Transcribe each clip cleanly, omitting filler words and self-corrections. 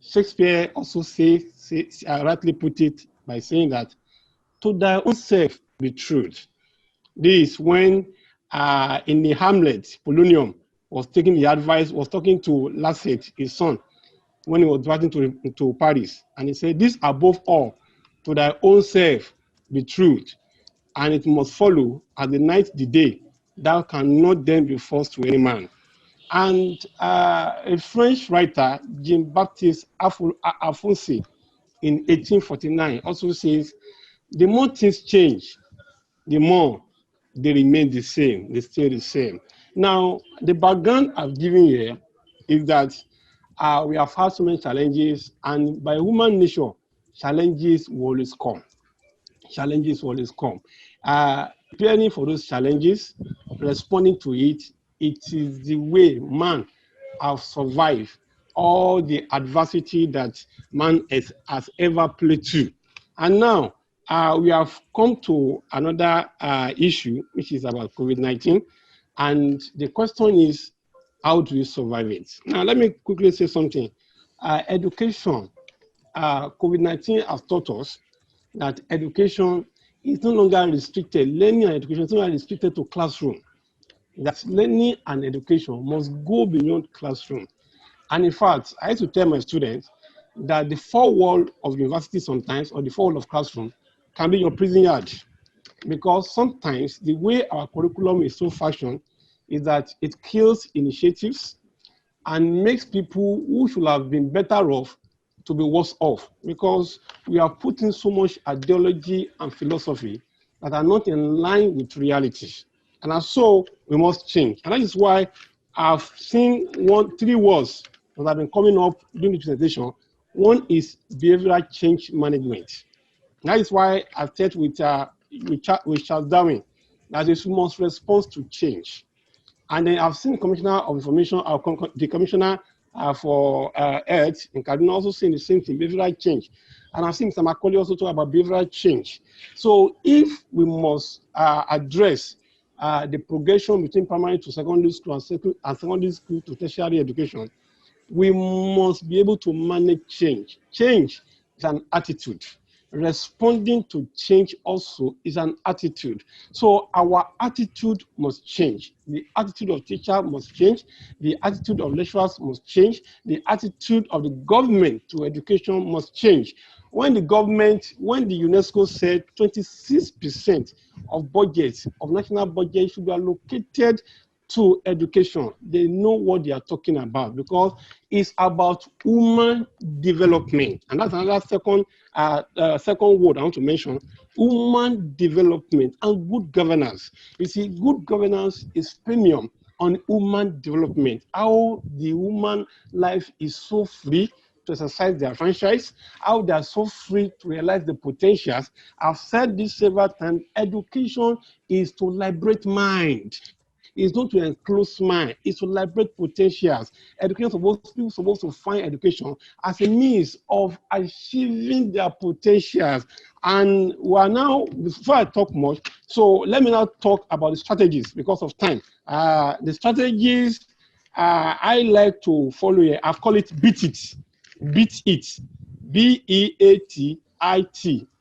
Shakespeare also rightly put it by saying that to thy own self be true. This when in the Hamlet, Polonium was taking the advice, was talking to Lassette, his son, when he was traveling to Paris. And he said, this above all, to thy own self be true, and it must follow as the night the day, thou cannot then be false to any man. And a French writer, Jean-Baptiste Alphonse, in 1849 also says, the more things change, the more they remain the same, they stay the same. Now, the background I've given here is that we have had so many challenges, and by human nature, challenges will always come. Challenges will always come. Preparing for those challenges, responding to it, it is the way man has survived all the adversity that man has ever played through. And now we have come to another issue, which is about COVID-19. And the question is, how do we survive it? Now, let me quickly say something. Education, COVID-19 has taught us that education is no longer restricted. Learning and education is no longer restricted to classroom. That learning and education must go beyond classroom. And in fact, I used to tell my students that the four wall of university sometimes, or the four wall of classroom, can be your prison yard. Because sometimes the way our curriculum is so fashioned is that it kills initiatives and makes people who should have been better off to be worse off, because we are putting so much ideology and philosophy that are not in line with reality. And so we must change. And that is why I've seen three words that have been coming up during the presentation. One is behavioral change management. That is why I said with Charles Darwin that we must respond to change. And then I've seen the Commissioner of Information, the Commissioner for Health in Kaduna also saying the same thing, behavioral change. And I've seen Mr. Macaulay also talk about behavioral change. So if we must address the progression between primary to secondary school and secondary school to tertiary education, we must be able to manage change. Change is an attitude. Responding to change also is an attitude. So our attitude must change. The attitude of teacher must change. The attitude of lecturers must change. The attitude of the government to education must change. When the UNESCO said 26% of budget, of national budget should be allocated to education, they know what they are talking about, because it's about human development. And that's another second word I want to mention, human development and good governance. You see, good governance is premium on human development. How the human life is so free to exercise their franchise, how they are so free to realize the potentials. I've said this several times, education is to liberate mind. It's not to enclose mind, it's to liberate potentials. Education supposed to find education as a means of achieving their potentials. And we are now, before I talk much, so let me now talk about the strategies because of time. The strategies I like to follow here, I've called it beat it. Beat it. B-E-A-T-I-T.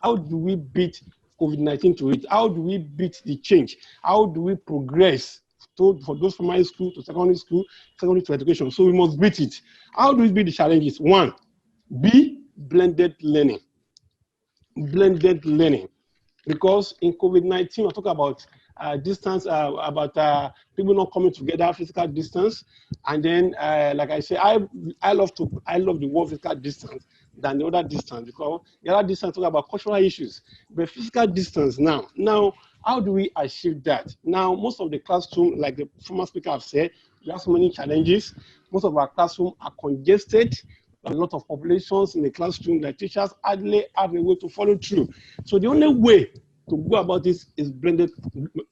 How do we beat COVID-19 to it? How do we beat the change? How do we progress for those primary school to secondary to education? So we must beat it. How do we beat the challenges? One, blended learning. Blended learning. Because in COVID-19, we're talking about distance, about people not coming together, physical distance. And then, like I say, I love the word physical distance than the other distance, because the other distance talk about cultural issues. But physical distance now, how do we achieve that? Now, most of the classroom, like the former speaker have said, we have so many challenges. Most of our classroom are congested. A lot of populations in the classroom that teachers hardly have a way to follow through. So the only way to go about this is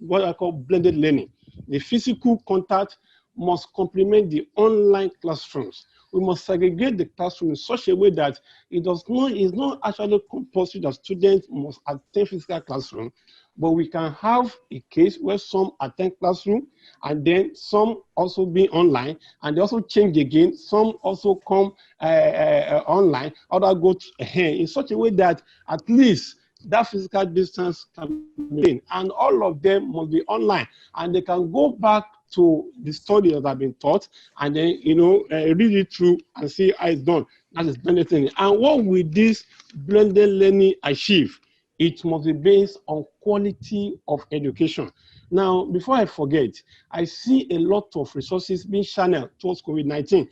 what I call blended learning. The physical contact must complement the online classrooms. We must segregate the classroom in such a way that it's not actually compulsory that students must attend physical classroom, but we can have a case where some attend classroom and then some also be online, and they also change again. Some also come online, others go in such a way that at least that physical distance can be maintained, and all of them must be online, and they can go back to the study that have been taught, and then read it through and see how it's done. That is blended learning. And what will this blended learning achieve? It must be based on quality of education. Now, before I forget, I see a lot of resources being channeled towards COVID-19,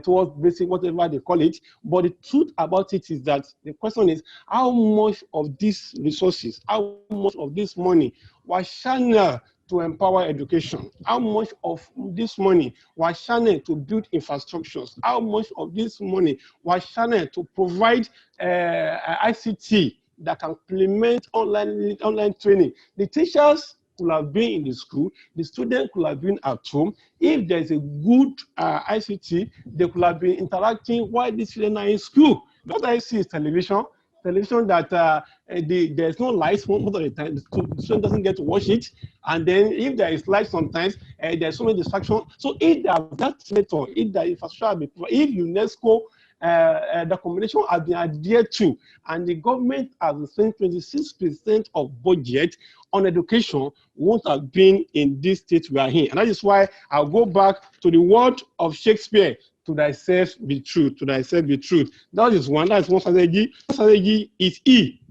towards basic, whatever they call it. But the truth about it is that the question is, how much of these resources, how much of this money was channeled to empower education? How much of this money was channeled to build infrastructures? How much of this money was channeled to provide ICT that can implement online training? The teachers could have been in the school, the students could have been at home. If there's a good ICT, they could have been interacting while the children are in school. What I see is television that there's no lights most of the time. The student doesn't get to watch it. And then if there is light sometimes, there's so many distractions. So if that method, if the infrastructure, if UNESCO the combination has been adhered to, and the government has spent 26% of budget on education, won't have been in this state we are in. And that is why I'll go back to the word of Shakespeare: to thyself be true, to thyself be true. That is one strategy. Strategy is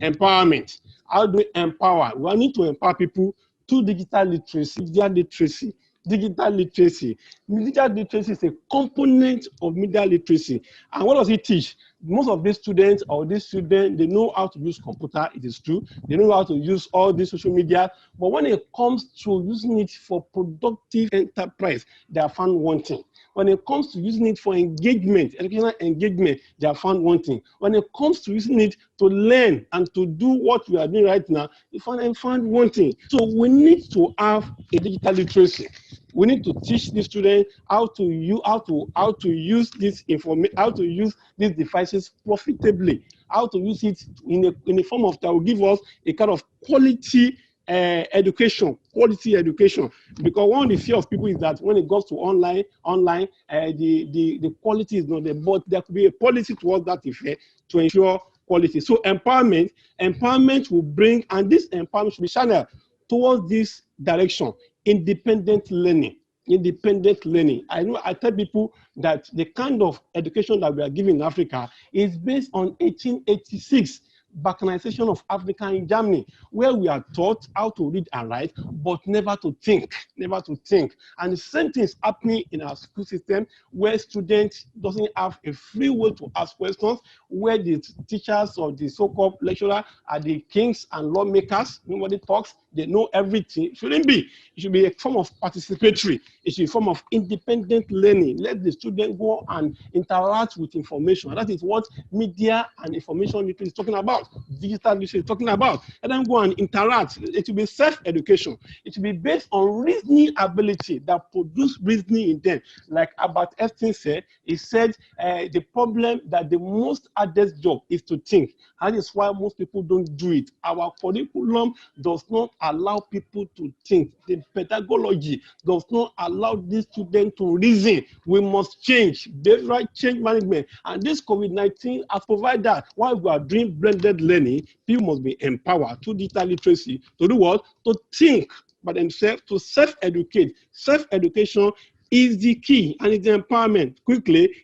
empowerment. How do we empower? We need to empower people through digital literacy. Digital literacy is a component of media literacy. And what does it teach? Most of these students they know how to use computer, it is true. They know how to use all these social media. But when it comes to using it for productive enterprise, they are found wanting. When it comes to using it for engagement, educational engagement, they are found wanting. When it comes to using it to learn and to do what we are doing right now, they are found wanting. So we need to have a digital literacy. We need to teach the students how to use this information, how to use these devices profitably, how to use it in a form of that will give us a kind of quality education. Because one of the fear of people is that when it goes to online, the quality is not there, but there could be a policy towards that effect to ensure quality. So empowerment will bring, and this empowerment should be channeled towards this direction: independent learning. I tell people that the kind of education that we are giving in Africa is based on 1886 balkanization of Africa in Germany, where we are taught how to read and write, but never to think. And the same thing is happening in our school system, where students doesn't have a free will to ask questions, where the teachers or the so-called lecturer are the kings and lawmakers. Nobody talks, they know everything. It shouldn't be. It should be a form of participatory. It should be a form of independent learning. Let the student go and interact with information. And that is what media and information literacy is talking about. Digital literacy is talking about. Let them go and interact. It will be self-education. It will be based on reasoning ability that produce reasoning in them. Like Albert Einstein said, he said the problem that the most hardest job is to think. And that is why most people don't do it. Our curriculum does not allow people to think. The pedagogy does not allow these students to reason. We must change. Behavioral change management. And this COVID-19 has provided that. While we are doing blended learning, people must be empowered through digital literacy to do what? To think by themselves, to self-educate. Self-education is the key, and it's empowerment. Quickly,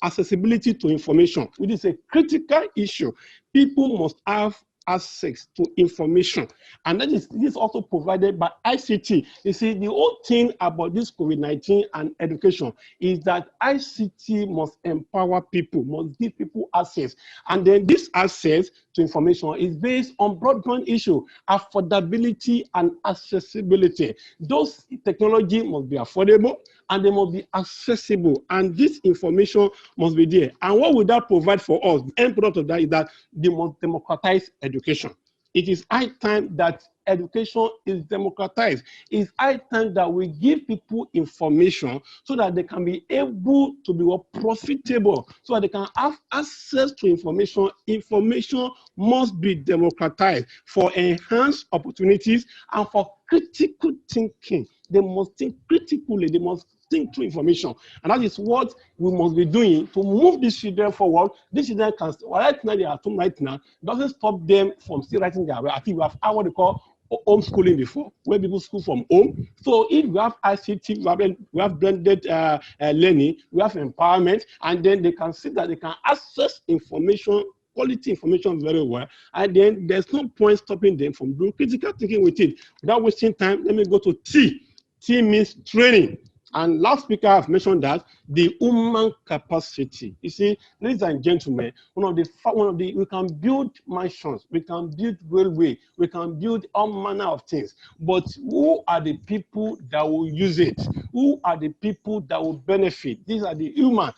accessibility to information, which is a critical issue. People must have access to information, and this is also provided by ICT. You see, the whole thing about this COVID-19 and education is that ICT must empower people, must give people access, and then this access to information is based on broadband issue, affordability and accessibility. Those technology must be affordable and they must be accessible, and this information must be there. And what will that provide for us? The end product of that is that they must democratize education. It is high time that education is democratized. It's high time that we give people information so that they can be able to be more profitable, so that they can have access to information. Information must be democratized for enhanced opportunities and for critical thinking. They must think critically, they must think through information. And that is what we must be doing to move these children forward. These children can, right now, they are at home right now, doesn't stop them from still writing their way. I think we have what they call homeschooling before, where people school from home. So if we have ICT, we have blended learning, we have empowerment, and then they can see that they can access information, quality information very well, and then there's no point stopping them from doing critical thinking with it. Without wasting time, let me go to T. T means training. And last speaker have mentioned that the human capacity. You see, ladies and gentlemen, we can build mansions, we can build railway, we can build all manner of things. But who are the people that will use it? Who are the people that will benefit? These are the human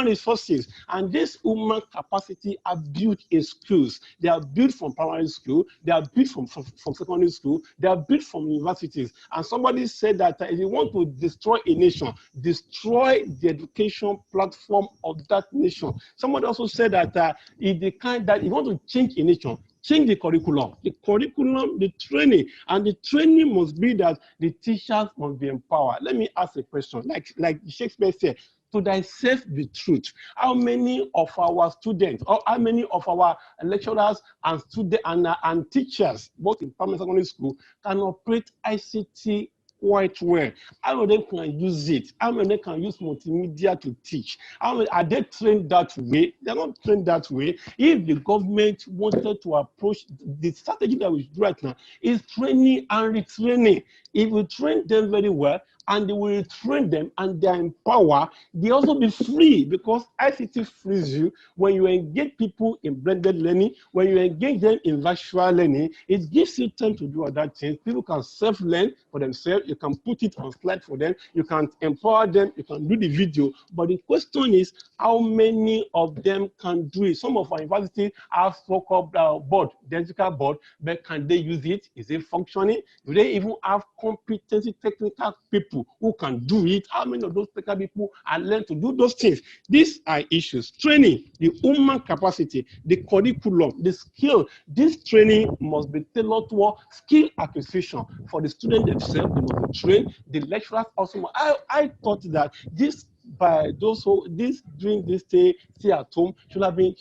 resources. And this human capacity are built in schools. They are built from primary school, they are built from secondary school, they are built from universities. And somebody said that if you want to destroy a nation, destroy the education platform of that nation. Somebody also said that if you want to change a nation, change the curriculum, the training, and the training must be that the teachers must be empowered. Let me ask a question, like Shakespeare said, to thyself be truth. How many of our students, or how many of our lecturers and students and teachers, both in primary and secondary school, can operate ICT quite well? How many of them can use it? How many can use multimedia to teach? Are they trained that way? They're not trained that way. If the government wanted to approach the strategy that we do right now is training and retraining. If we train them very well, and they will train them and they are empowered, they also be free, because ICT frees you when you engage people in blended learning, when you engage them in virtual learning. It gives you time to do other things. People can self-learn for themselves. You can put it on slide for them. You can empower them. You can do the video. But the question is, how many of them can do it? Some of our universities have so-called board, the ethical board, but can they use it? Is it functioning? Do they even have competency technical people who can do it? How many of those technical people are learned to do those things? These are issues. Training, the human capacity, the curriculum, the skill. This training must be tailored to skill acquisition for the students themselves. They must be trained. The lecturers also. I thought that this, by those who during this stay at home, should have been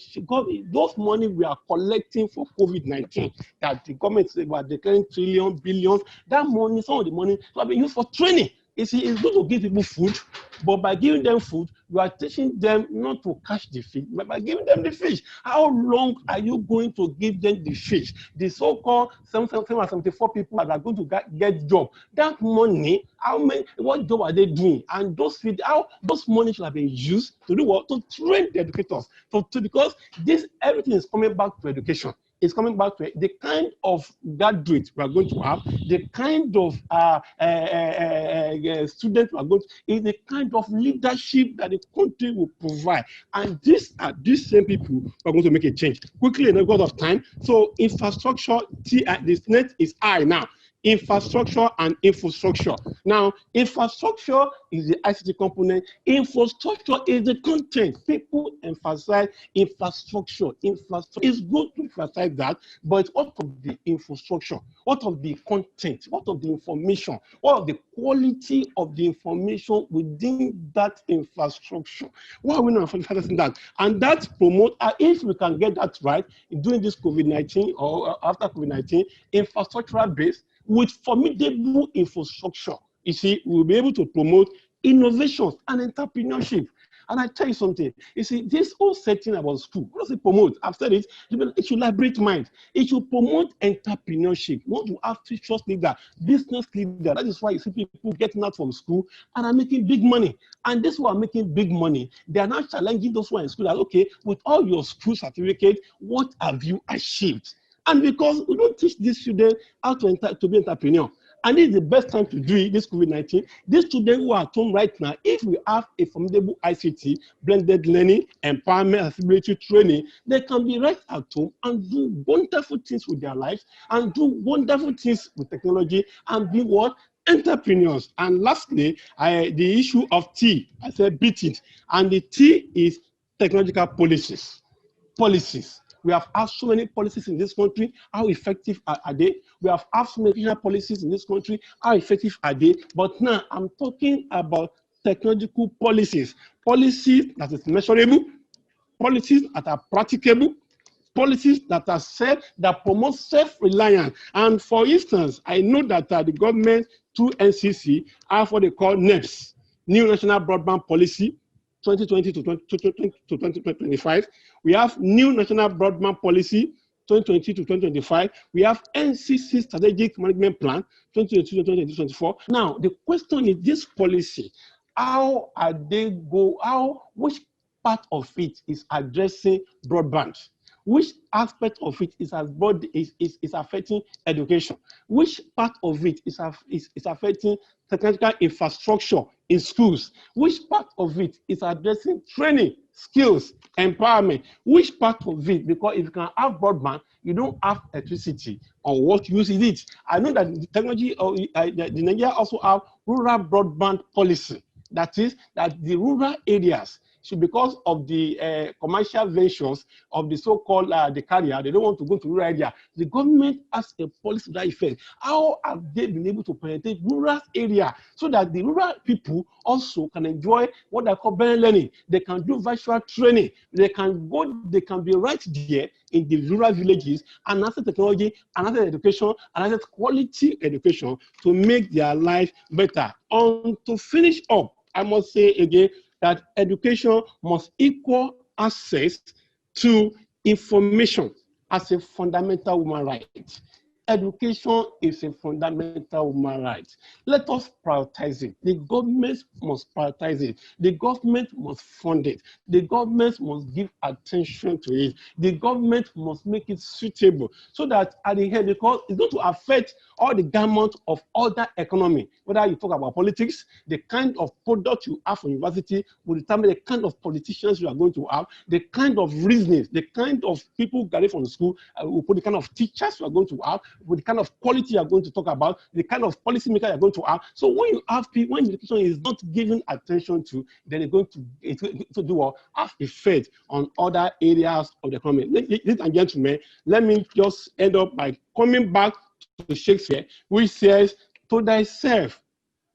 those money we are collecting for COVID-19 that the government were declaring trillions, billions. That money, some of the money, should have been used for training. You see, it's good to give people food, but by giving them food, you are teaching them not to catch the fish, but by giving them the fish. How long are you going to give them the fish? The so-called 74 people that are going to get job. That money, what job are they doing? And those money should have been used to do what? To train the educators. Because everything is coming back to education. It's coming back to the kind of graduate we are going to have, the kind of students we are going to, is the kind of leadership that the country will provide. And these same people who are going to make a change. Quickly, because of time. So infrastructure, this net is high now. Infrastructure and infrastructure. Now, infrastructure is the ICT component. Infrastructure is the content. People emphasize infrastructure. Infrastructure is good to emphasize that, but what of the infrastructure? What of the content? What of the information? What of the quality of the information within that infrastructure? Why are we not emphasizing that? And that promote, if we can get that right during this COVID-19 or after COVID-19, infrastructural based, with formidable infrastructure, you see, we'll be able to promote innovations and entrepreneurship. And I tell you something, you see, this whole setting about school, what does it promote? I've said it should liberate minds. It should promote entrepreneurship. You want to have teachers leader, business leader. That is why you see people getting out from school and are making big money. And those who are making big money, they are now challenging those who are in school that, okay, with all your school certificate, what have you achieved? And because we don't teach these students how to be entrepreneur, And this is the best time to do it, this COVID-19. These students who are at home right now, if we have a formidable ICT, blended learning, empowerment, accessibility training, they can be right at home and do wonderful things with their lives and do wonderful things with technology and be what? Entrepreneurs. And lastly, the issue of T, I said beat it. And the T is technological policies. We have had so many policies in this country. How effective are they? We have had so many policies in this country. How effective are they? But now I'm talking about technological policies. Policies that is measurable, policies that are practicable, policies that are that promote self-reliance. And for instance, I know that the government through NCC have what they call NEPS, New National Broadband Policy, 2020 to 2025. We have New National Broadband Policy, 2020 to 2025. We have NCC Strategic Management Plan, 2022 to 2024. Now, the question is this policy, how are they which part of it is addressing broadband? Which aspect of it is affecting education? Which part of it is affecting technical infrastructure in schools? Which part of it is addressing training, skills, empowerment? Which part of it, because if you can have broadband, you don't have electricity, or what use is it? I know that the technology, the Nigeria also have rural broadband policy. That is, that the rural areas, because of the commercial ventures of the so-called the carrier, they don't want to go to rural area. The government has a policy to that effect. How have they been able to penetrate rural area so that the rural people also can enjoy what they call better learning? They can do virtual training. They can be right there in the rural villages and access technology, and access education, and access quality education to make their life better. To finish up, I must say again, that education must equal access to information as a fundamental human right. Education is a fundamental human right. Let us prioritize it. The government must prioritize it. The government must fund it. The government must give attention to it. The government must make it suitable so that at the end, because it's going to affect all the gamut of other economy. Whether you talk about politics, the kind of product you have from university will determine the kind of politicians you are going to have, the kind of reasoning, the kind of people gathered from the school, will put the kind of teachers you are going to have, with the kind of quality you are going to talk about, the kind of policy maker you are going to have. So when you have people, when education is not given attention to, then it's going to do what? Have effect on other areas of the economy. Ladies and gentlemen, let me just end up by coming back to Shakespeare, which says, "To thyself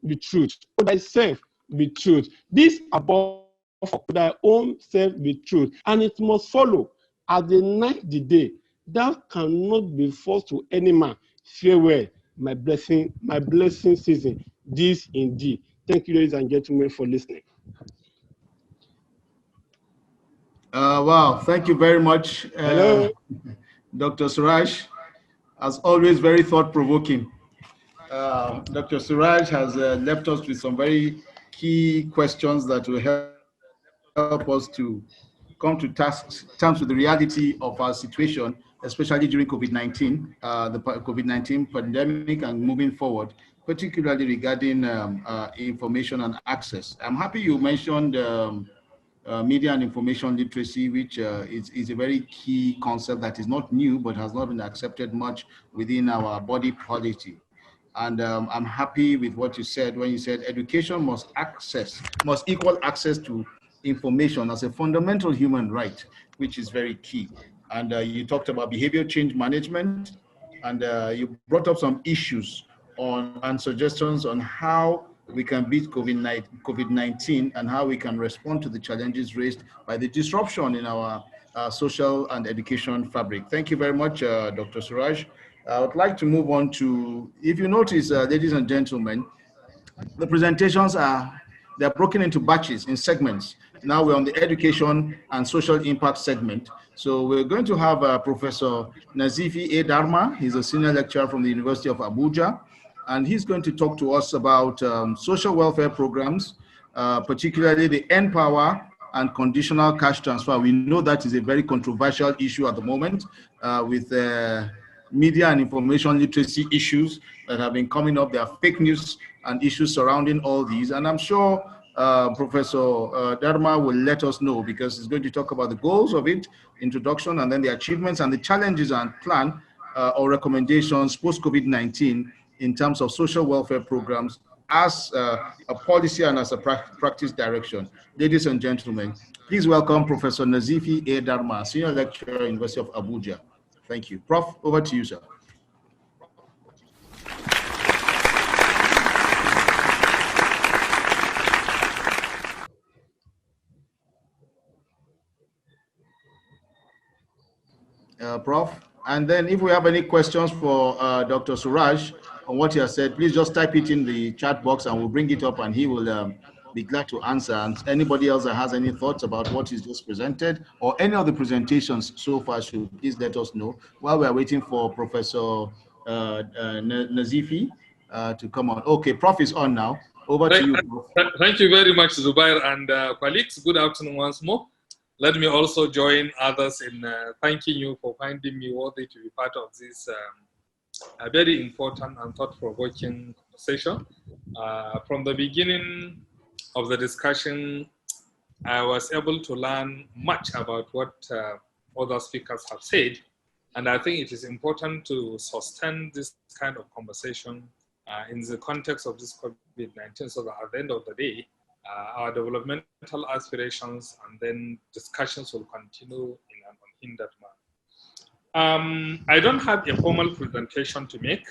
be truth, to thyself be truth. This above for thy own self be truth, and it must follow as the night the day. Thou cannot be forced to any man. Farewell, my blessing season. This indeed." Thank you, ladies and gentlemen, for listening. Wow, thank you very much, Dr. Suraj. As always, very thought-provoking. Dr. Suraj has left us with some very key questions that will help us to come to terms with the reality of our situation, especially during COVID-19, the COVID-19 pandemic, and moving forward, particularly regarding information and access. I'm happy you mentioned media and information literacy, which is a very key concept that is not new, but has not been accepted much within our body policy. And I'm happy with what you said when you said education must equal access to information as a fundamental human right, which is very key. And you talked about behavior change management, and you brought up some issues and suggestions on how we can beat COVID-19 and how we can respond to the challenges raised by the disruption in our social and education fabric. Thank you very much, Dr. Suraj. I would like to move on to, if you notice, ladies and gentlemen, the presentations they're broken into batches, in segments. Now we're on the education and social impact segment. So we're going to have Professor Nazifi A. Dharma. He's a senior lecturer from the University of Abuja, and he's going to talk to us about social welfare programs, particularly the N-Power and conditional cash transfer. We know that is a very controversial issue at the moment with media and information literacy issues that have been coming up. There are fake news and issues surrounding all these. And I'm sure Professor Dharma will let us know, because he's going to talk about the goals of it, introduction, and then the achievements and the challenges and plan or recommendations post-COVID-19 in terms of social welfare programs as a policy and as a practice direction. Ladies and gentlemen, please welcome Professor Nazifi A. Dharma, Senior Lecturer, University of Abuja. Thank you. Prof, over to you, sir. Prof, and then if we have any questions for Dr. Suraj on what he has said, please just type it in the chat box and we'll bring it up and he will be glad to answer. And anybody else that has any thoughts about what he's just presented or any of the presentations so far should please let us know while we're waiting for Professor Nazifi to come on. Okay, Prof is on now. Over to you, Prof. Thank you very much, Zubair and colleagues. Good afternoon once more. Let me also join others in thanking you for finding me worthy to be part of this a very important and thought-provoking conversation. From the beginning of the discussion, I was able to learn much about what other speakers have said, and I think it is important to sustain this kind of conversation in the context of this COVID-19, so that at the end of the day, our developmental aspirations and then discussions will continue in an unhindered manner. I don't have a formal presentation to make,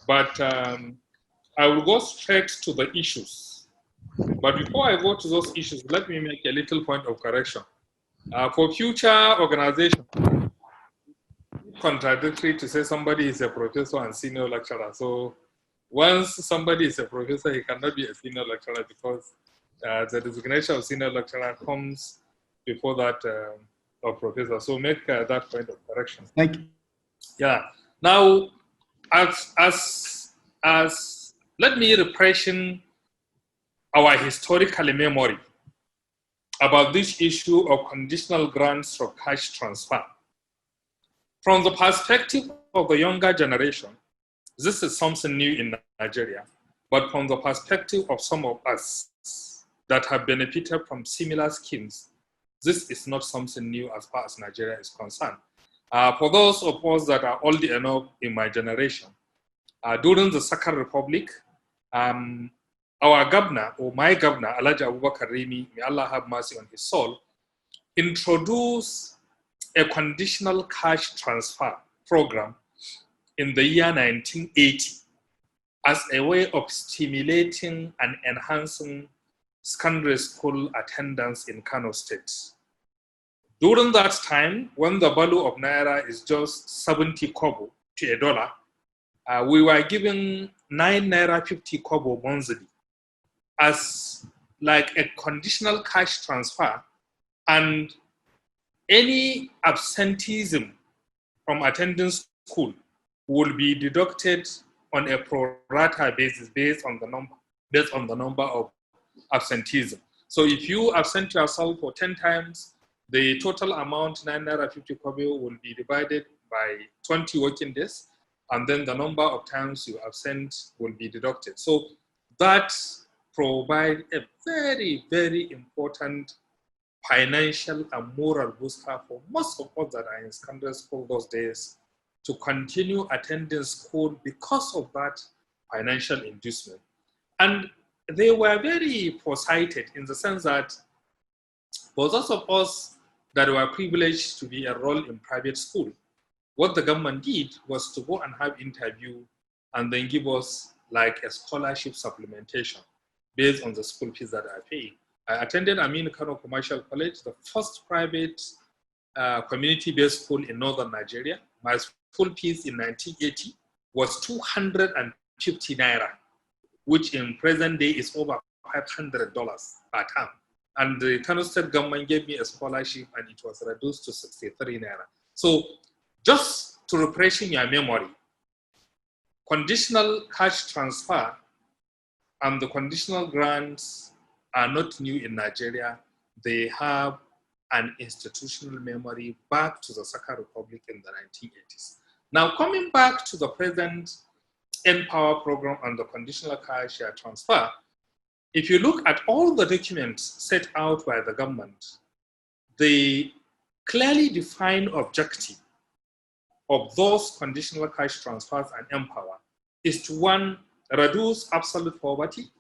but I will go straight to the issues. But before I go to those issues, let me make a little point of correction. For future organizations, it's contradictory to say somebody is a professor and senior lecturer. So once somebody is a professor, he cannot be a senior lecturer, because the designation of senior lecturer comes before that of professor. So make that point of correction. Thank you. Yeah. Now, as let me refreshen our historical memory about this issue of conditional grants or cash transfer. From the perspective of the younger generation, this is something new in Nigeria, but from the perspective of some of us that have benefited from similar schemes, this is not something new as far as Nigeria is concerned. For those of us that are old enough in my generation, during the Second Republic, our governor, or my governor, Alhaji Abubakar Rimi, may Allah have mercy on his soul, introduced a conditional cash transfer program in the year 1980 as a way of stimulating and enhancing secondary school attendance in Kano State. During that time, when the value of Naira is just 70 kobo to $1, we were given 9 Naira 50 kobo monthly as like a conditional cash transfer, and any absenteeism from attending school will be deducted on a pro rata basis based on the number of absenteeism. So if you absent yourself for 10 times, the total amount, 9 Naira 50 kobo, will be divided by 20 working days, and then the number of times you absent will be deducted. So that provides a very, very important financial and moral booster for most of us that are in secondary school those days to continue attending school because of that financial inducement. And they were very foresighted in the sense that for those of us that were privileged to be enrolled in private school, what the government did was to go and have interview and then give us like a scholarship supplementation based on the school fees that I pay. I attended Amin Kano Commercial College, the first private community-based school in northern Nigeria. My school fees in 1980 was 250 Naira, which in present day is over $500 per term. And the Kano State government gave me a scholarship and it was reduced to 63 Naira. So just to refreshing your memory, conditional cash transfer and the conditional grants are not new in Nigeria. They have and institutional memory back to the Second Republic in the 1980s. Now, coming back to the present Empower program and the conditional cash share transfer, if you look at all the documents set out by the government, the clearly defined objective of those conditional cash transfers and Empower is to, one, reduce absolute poverty,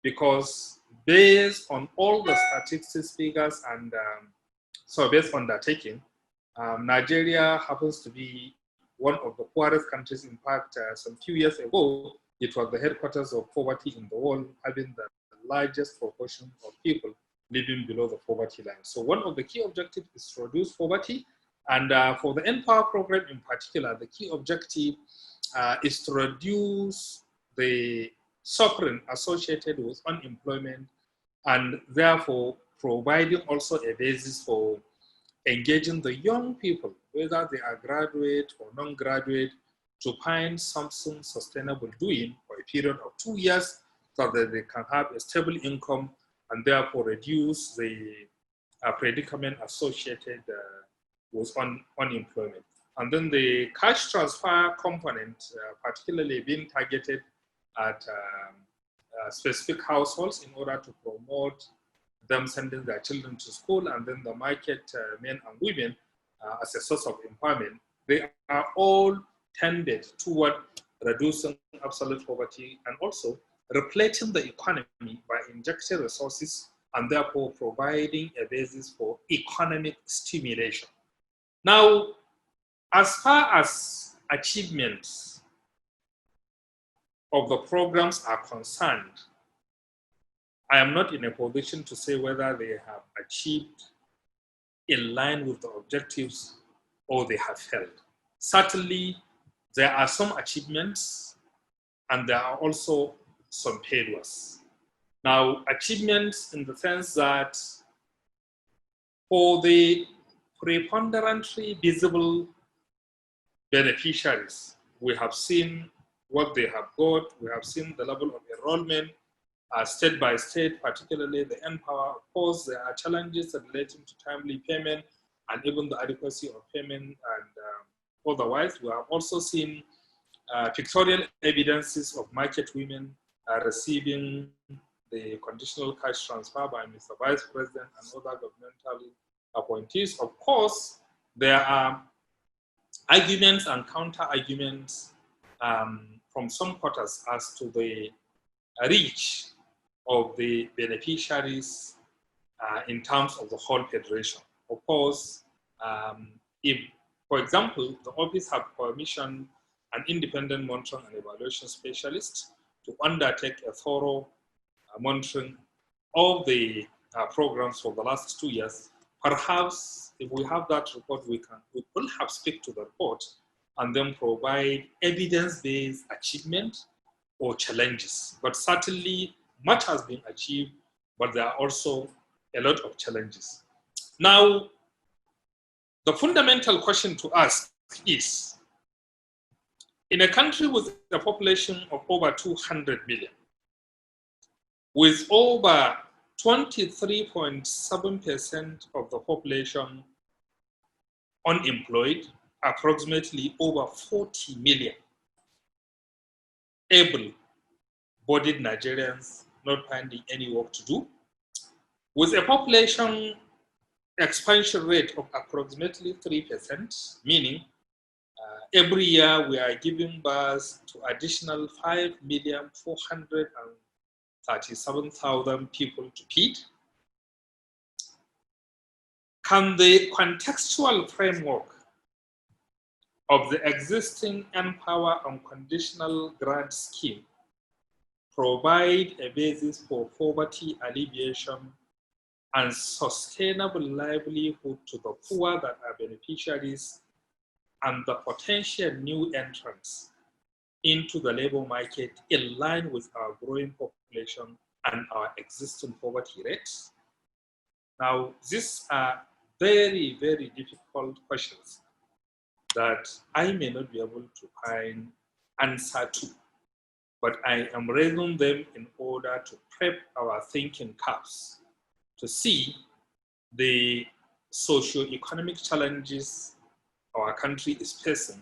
because based on all the statistics, figures, and surveys undertaken, Nigeria happens to be one of the poorest countries. In fact, some few years ago, it was the headquarters of poverty in the world, having the largest proportion of people living below the poverty line. So one of the key objectives is to reduce poverty. And for the Empower program in particular, the key objective is to reduce the suffering associated with unemployment, and therefore providing also a basis for engaging the young people, whether they are graduate or non-graduate, to find something sustainable doing for a period of 2 years, so that they can have a stable income and therefore reduce the predicament associated with unemployment. And then the cash transfer component, particularly being targeted at specific households in order to promote them sending their children to school, and then the market men and women as a source of empowerment. They are all tended toward reducing absolute poverty and also repleting the economy by injecting resources and therefore providing a basis for economic stimulation. Now, as far as achievements of the programs are concerned, I am not in a position to say whether they have achieved in line with the objectives or they have failed. Certainly, there are some achievements and there are also some failures. Now, achievements in the sense that for the preponderantly visible beneficiaries, we have seen what they have got, we have seen the level of enrollment, state by state, particularly the Empower. Of course, there are challenges relating to timely payment and even the adequacy of payment and otherwise. We have also seen pictorial evidences of market women receiving the conditional cash transfer by Mr. Vice President and other governmental appointees. Of course, there are arguments and counter-arguments from some quarters as to the reach of the beneficiaries in terms of the whole federation. Of course, if, for example, the office have commissioned an independent monitoring and evaluation specialist to undertake a thorough monitoring of the programs for the last 2 years, perhaps if we have that report, we could have speak to the report and then provide evidence-based achievement or challenges. But certainly much has been achieved, but there are also a lot of challenges. Now, the fundamental question to ask is, in a country with a population of over 200 million, with over 23.7% of the population unemployed, approximately over 40 million able-bodied Nigerians not finding any work to do, with a population expansion rate of approximately 3%, meaning every year we are giving birth to additional 5,437,000 people to feed. Can the contextual framework of the existing Empower Unconditional Grant Scheme provide a basis for poverty alleviation and sustainable livelihood to the poor that are beneficiaries and the potential new entrants into the labor market in line with our growing population and our existing poverty rates? Now, these are very, very difficult questions that I may not be able to find answer to, but I am raising them in order to prep our thinking caps to see the socio-economic challenges our country is facing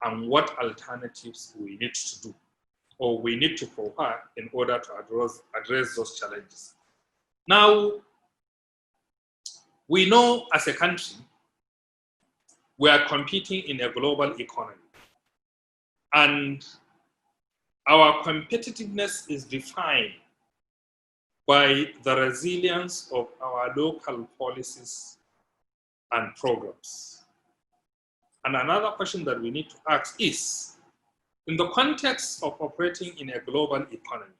and what alternatives we need to do or we need to provide in order to address those challenges. Now, we know as a country, we are competing in a global economy. And our competitiveness is defined by the resilience of our local policies and programs. And another question that we need to ask is, in the context of operating in a global economy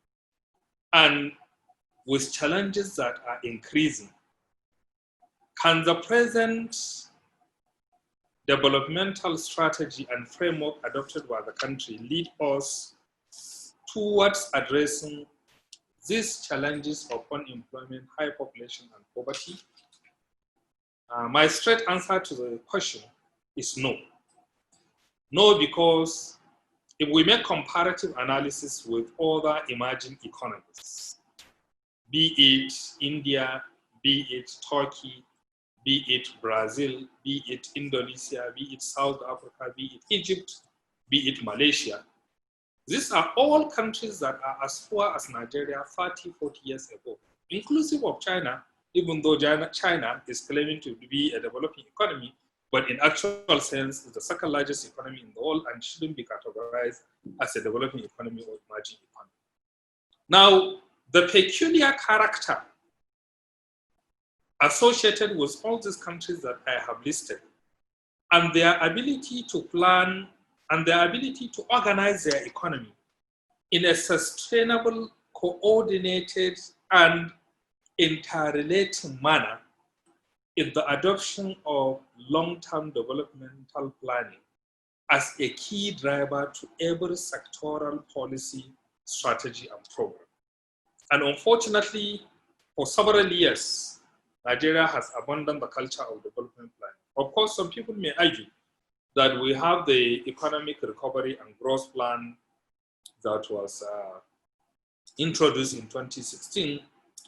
and with challenges that are increasing, can the present developmental strategy and framework adopted by the country lead us towards addressing these challenges of unemployment, high population, and poverty? My straight answer to the question is no. No, because if we make comparative analysis with other emerging economies, be it India, be it Turkey, be it Brazil, be it Indonesia, be it South Africa, be it Egypt, be it Malaysia, these are all countries that are as poor as Nigeria 30, 40 years ago, inclusive of China, even though China is claiming to be a developing economy, but in actual sense, is the second largest economy in the world and shouldn't be categorized as a developing economy or emerging economy. Now, the peculiar character associated with all these countries that I have listed and their ability to plan and their ability to organize their economy in a sustainable, coordinated, and interrelated manner is the adoption of long-term developmental planning as a key driver to every sectoral policy, strategy, and program. And unfortunately, for several years, Nigeria has abandoned the culture of development planning. Of course, some people may argue that we have the economic recovery and growth plan that was introduced in 2016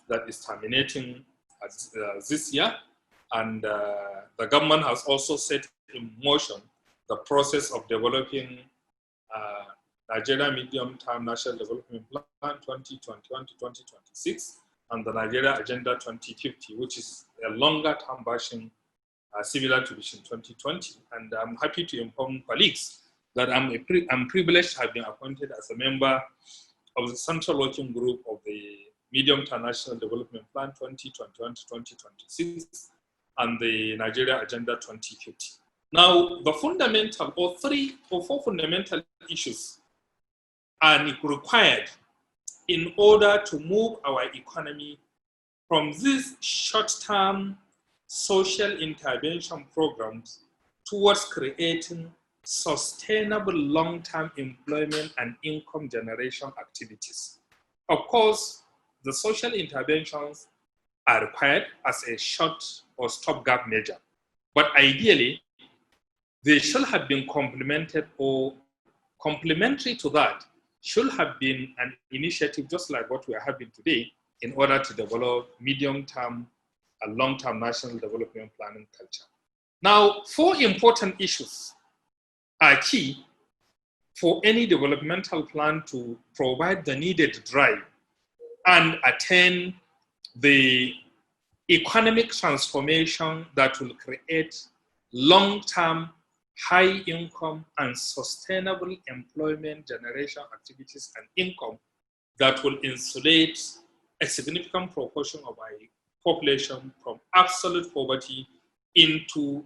that is terminating this year. And the government has also set in motion the process of developing Nigeria Medium-Term National Development Plan 2021 to 2026 and the Nigeria Agenda 2050, which is a longer-term version similar to Vision 2020. And I'm happy to inform colleagues that I'm privileged to have been appointed as a member of the Central Working Group of the Medium-Term National Development Plan 2021 to 2026 and the Nigeria Agenda 2050. Now, the fundamental or four fundamental issues are required in order to move our economy from these short-term social intervention programs towards creating sustainable long-term employment and income generation activities. Of course, the social interventions are required as a short or stopgap measure, but ideally, they should have been complemented or complementary to that should have been an initiative just like what we are having today in order to develop medium-term and long-term national development planning culture. Now, four important issues are key for any developmental plan to provide the needed drive and attain the economic transformation that will create long-term, high-income and sustainable employment generation activities and income that will insulate a significant proportion of our population from absolute poverty into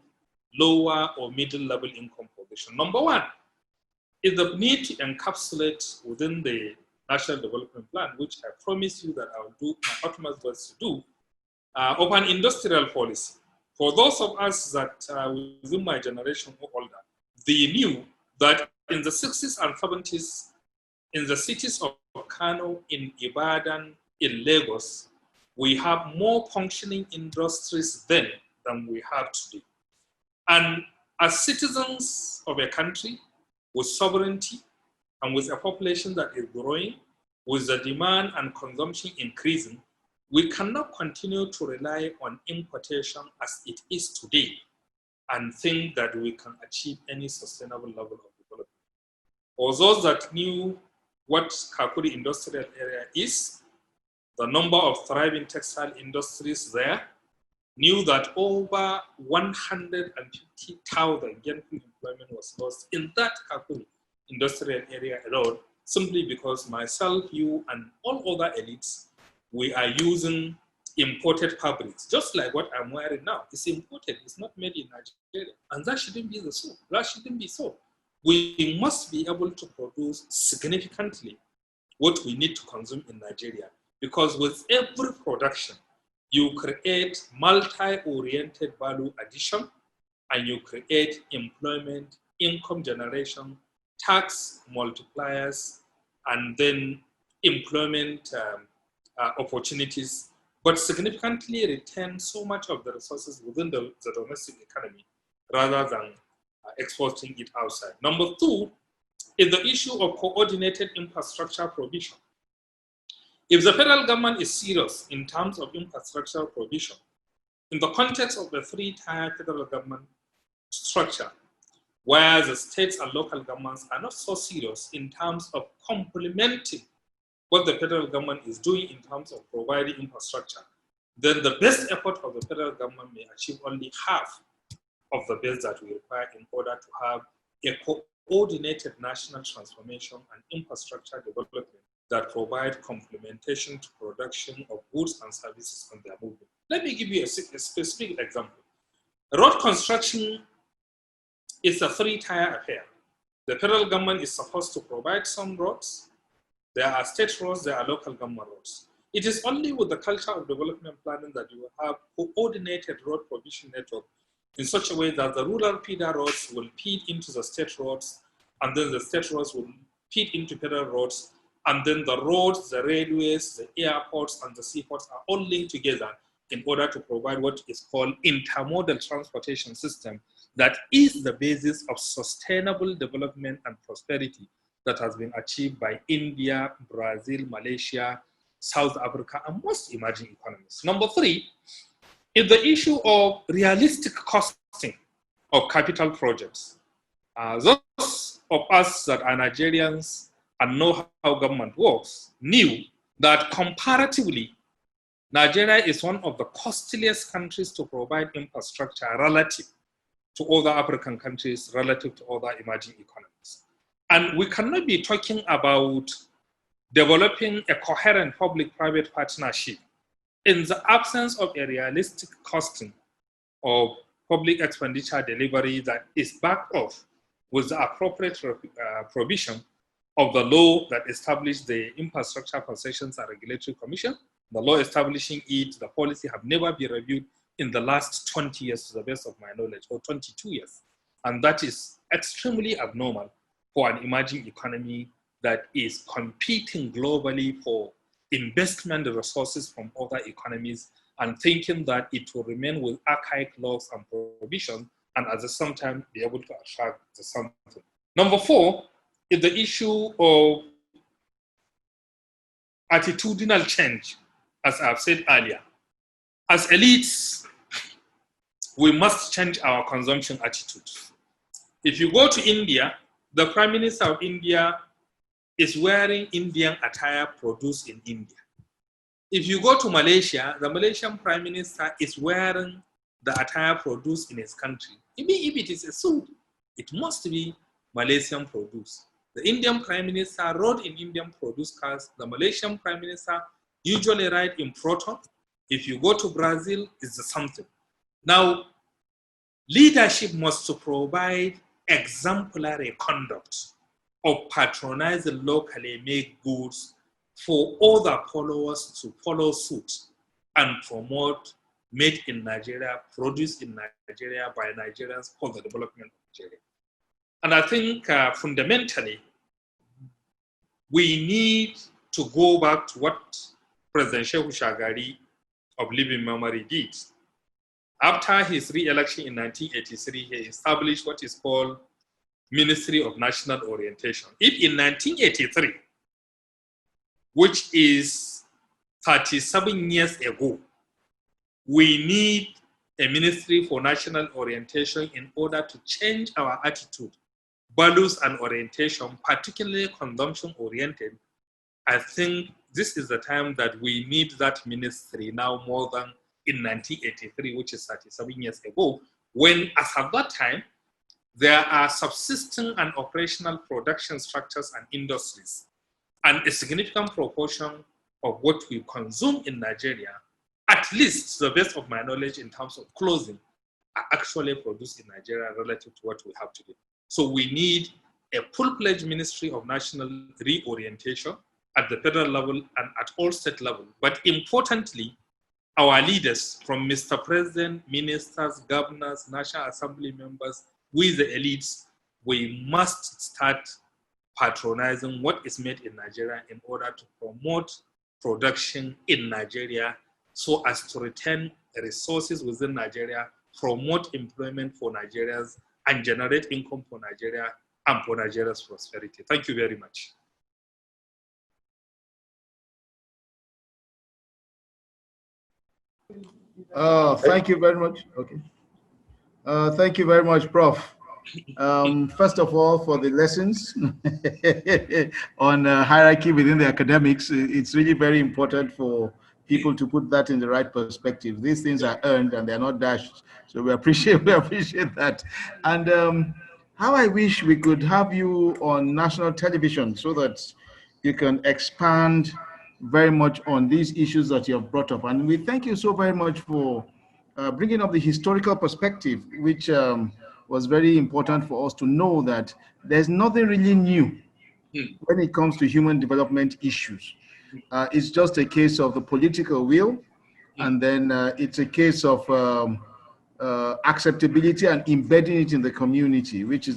lower or middle-level income position. Number one is the need to encapsulate within the National Development Plan, which I promise you that I will do my utmost best to do, of an industrial policy. For those of us that within my generation or older, they knew that in the 60s and 70s, in the cities of Kano, in Ibadan, in Lagos, we have more functioning industries then than we have today. And as citizens of a country with sovereignty and with a population that is growing, with the demand and consumption increasing, we cannot continue to rely on importation as it is today and think that we can achieve any sustainable level of development. For those that knew what Kakuri industrial area is, the number of thriving textile industries there, knew that over 150,000 gainful employment was lost in that Kakuri industrial area alone, simply because myself, you, and all other elites, we are using imported fabrics, just like what I'm wearing now. It's imported, it's not made in Nigeria. And that shouldn't be so. That shouldn't be so. We must be able to produce significantly what we need to consume in Nigeria, because with every production, you create multi-oriented value addition, and you create employment, income generation, tax multipliers, and then employment opportunities, but significantly retain so much of the resources within the domestic economy rather than exporting it outside. Number two is the issue of coordinated infrastructure provision. If the federal government is serious in terms of infrastructure provision, in the context of the three-tier federal government structure, where the states and local governments are not so serious in terms of complementing what the federal government is doing in terms of providing infrastructure, then the best effort of the federal government may achieve only half of the best that we require in order to have a coordinated national transformation and infrastructure development that provide complementation to production of goods and services on their movement. Let me give you a specific example. Road construction is a three-tier affair. The federal government is supposed to provide some roads. There are state roads, there are local government roads. It is only with the culture of development planning that you will have coordinated road provision network in such a way that the rural feeder roads will feed into the state roads, and then the state roads will feed into federal roads, and then the roads, the railways, the airports, and the seaports are all linked together in order to provide what is called intermodal transportation system that is the basis of sustainable development and prosperity that has been achieved by India, Brazil, Malaysia, South Africa, and most emerging economies. Number three is the issue of realistic costing of capital projects. Those of us that are Nigerians and know how government works knew that comparatively, Nigeria is one of the costliest countries to provide infrastructure relative to other African countries, relative to other emerging economies. And we cannot be talking about developing a coherent public-private partnership in the absence of a realistic costing of public expenditure delivery that is backed off with the appropriate provision of the law that established the Infrastructure Concessions and Regulatory Commission. The law establishing it, the policy have never been reviewed in the last 20 years to the best of my knowledge, or 22 years. And that is extremely abnormal for an emerging economy that is competing globally for investment resources from other economies and thinking that it will remain with archaic laws and provisions and at the same time be able to attract something. Number four is the issue of attitudinal change, as I've said earlier. As elites, we must change our consumption attitude. If you go to India, the Prime Minister of India is wearing Indian attire produced in India. If you go to Malaysia, the Malaysian Prime Minister is wearing the attire produced in his country. Even if it is a suit, it must be Malaysian produced. The Indian Prime Minister rode in Indian produced cars. The Malaysian Prime Minister usually ride in Proton. If you go to Brazil, it's the something. Now, leadership must provide exemplary conduct of patronizing locally made goods for other followers to follow suit and promote made in Nigeria, produced in Nigeria by Nigerians for the development of Nigeria. And I think fundamentally, we need to go back to what President Shehu Shagari of living memory did. After his re-election in 1983, he established what is called Ministry of National Orientation. If in 1983, which is 37 years ago, we need a Ministry for National Orientation in order to change our attitude, values, and orientation, particularly consumption-oriented. I think this is the time that we need that ministry now more than in 1983, which is 37 years ago, when, as at that time, there are subsisting and operational production structures and industries, and a significant proportion of what we consume in Nigeria, at least to the best of my knowledge in terms of clothing, are actually produced in Nigeria relative to what we have today. So we need a full-fledged Ministry of National Reorientation at the federal level and at all state level. But importantly, our leaders, from Mr. President, ministers, governors, National Assembly members, we the elites, we must start patronizing what is made in Nigeria in order to promote production in Nigeria so as to retain resources within Nigeria, promote employment for Nigerians, and generate income for Nigeria and for Nigeria's prosperity. Thank you very much. Thank you very much. Okay. Thank you very much, Prof. First of all, for the lessons on hierarchy within the academics, it's really very important for people to put that in the right perspective. These things are earned and they're not dashed. So we appreciate that. And how I wish we could have you on national television so that you can expand very much on these issues that you have brought up. And we thank you so very much for bringing up the historical perspective, which was very important for us to know that there's nothing really new when it comes to human development issues. It's just a case of the political will, and then it's a case of acceptability and embedding it in the community, which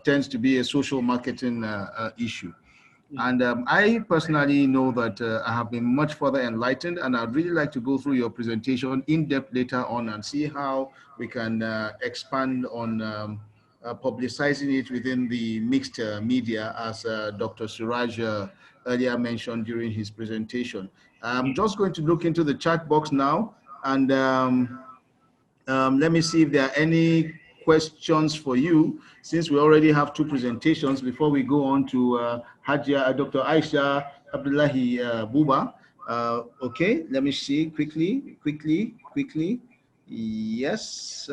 tends to be a social marketing issue. And I personally know that I have been much further enlightened, and I'd really like to go through your presentation in depth later on and see how we can expand on publicizing it within the mixed media, as Dr. Suraj earlier mentioned during his presentation. I'm just going to look into the chat box now, and let me see if there are any questions for you, since we already have two presentations before we go on to Dr. Aisha Abdullahi Buba. Okay, let me see quickly. Yes.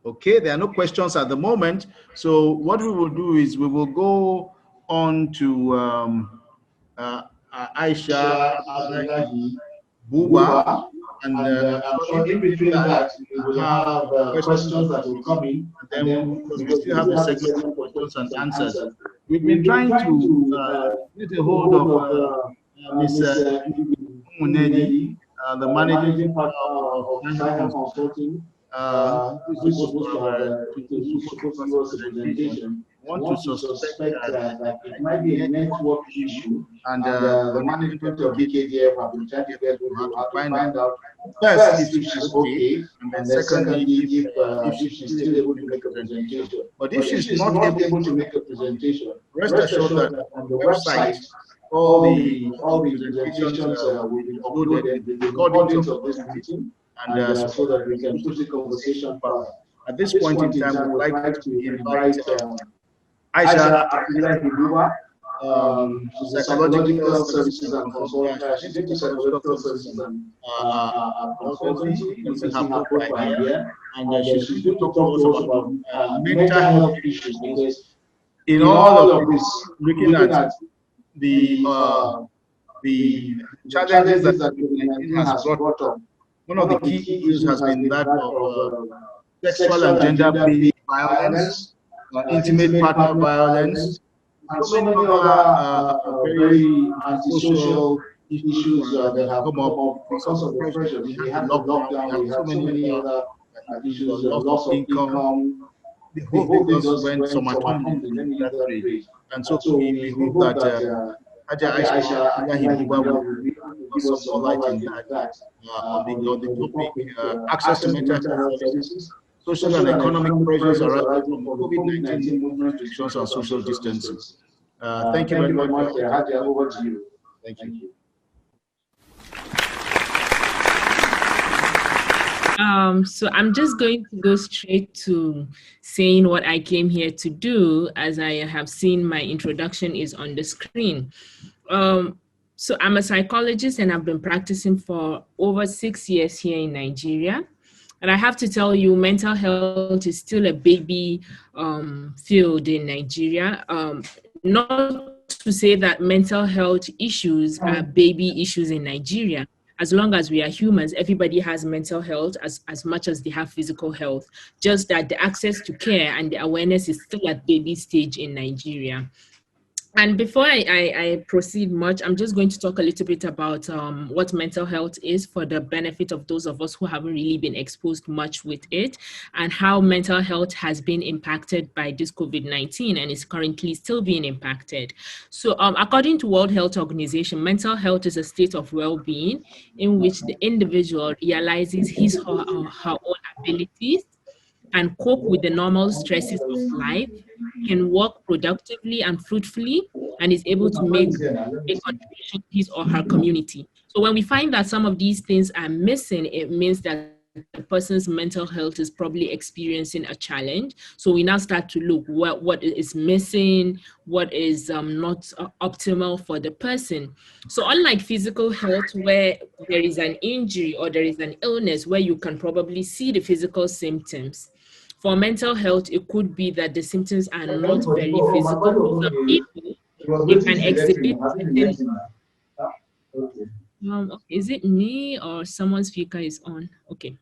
Okay, there are no questions at the moment. So what we will do is we will go on to Aisha Abdullahi Buba. And so in between that, we will have questions that will come in, and then we still have a segment of questions and answers. We've been trying to get a hold of Ms. Munedi, the managing partner of China Consulting, who's supposed to have a presentation. Want to suspect that it might be a network issue, and the management of BKDF have been trying to get to find out first if she's okay, and then secondly if she's still able to make a presentation. But if she's not able to make a presentation, rest assured that on the website all the presentations will be uploaded with the recordings of this meeting, and so that we can push the conversation further. At this point in time, we would like to invite Aisha Abdullahi Buba. She's a psychological services and consultant. She's into psychological services and consultancy using her profile here. And she's going to talk to us about mental health issues, because in all of this, looking at the challenges that COVID-19 has brought up, one of the key issues has been that of sexual and gender-based violence, intimate partner violence, and so many other very antisocial issues that have come up because of the pressure. We have lockdown, we have so many other issues, loss of income. The whole thing just went summatomely in that phrase. And so we hope that Aisha Abdullahi Buba will give us some light in that on the topic access to mental health services, social and economic pressures arising from COVID-19 movement restrictions and social distancing. Thank you very much. Hadia, over to you. Thank you. So I'm just going to go straight to saying what I came here to do, as I have seen my introduction is on the screen. So I'm a psychologist and I've been practicing for over 6 years here in Nigeria. And I have to tell you, mental health is still a baby field in Nigeria. Not to say that mental health issues are baby issues in Nigeria. As long as we are humans, everybody has mental health as much as they have physical health, just that the access to care and the awareness is still at baby stage in Nigeria. And before I proceed much, I'm just going to talk a little bit about what mental health is for the benefit of those of us who haven't really been exposed much with it, and how mental health has been impacted by this COVID-19 and is currently still being impacted. So according to World Health Organization, mental health is a state of well-being in which the individual realizes his or her own abilities and cope with the normal stresses of life, can work productively and fruitfully, and is able to make a contribution to his or her community. So when we find that some of these things are missing, it means that the person's mental health is probably experiencing a challenge. So we now start to look what is missing, what is not optimal for the person. So unlike physical health, where there is an injury or there is an illness where you can probably see the physical symptoms, for mental health, it could be that the symptoms are not very physical. For some people, they can exhibit certain, is it me or someone's speaker is on? Okay.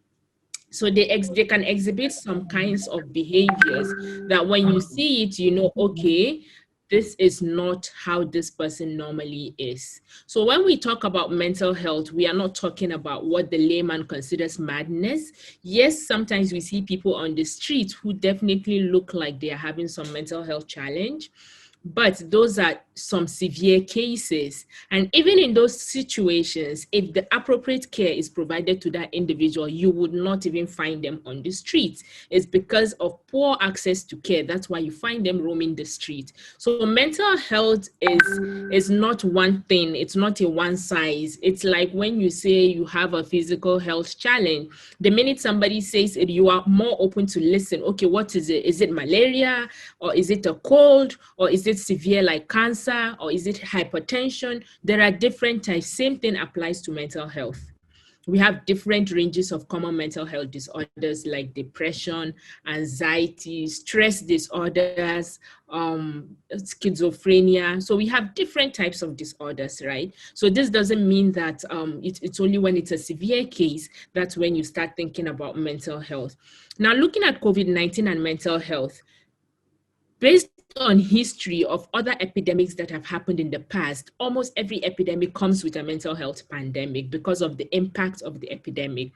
So they can exhibit some kinds of behaviors that when you see it, you know, okay, this is not how this person normally is. So when we talk about mental health, we are not talking about what the layman considers madness. Yes, sometimes we see people on the street who definitely look like they are having some mental health challenge, but those are some severe cases. And even in those situations, if the appropriate care is provided to that individual, you would not even find them on the streets. It's because of poor access to care. That's why you find them roaming the street. So mental health is not one thing. It's not a one size. It's like when you say you have a physical health challenge, the minute somebody says it, you are more open to listen. Okay, what is it? Is it malaria? Or is it a cold? Or is it severe like cancer, or is it hypertension? There are different types. Same thing applies to mental health. We have different ranges of common mental health disorders like depression, anxiety, stress disorders, schizophrenia. So we have different types of disorders, right? So this doesn't mean that it's only when it's a severe case that's when you start thinking about mental health. Now, looking at COVID-19 and mental health, based on history of other epidemics that have happened in the past, almost every epidemic comes with a mental health pandemic because of the impact of the epidemic.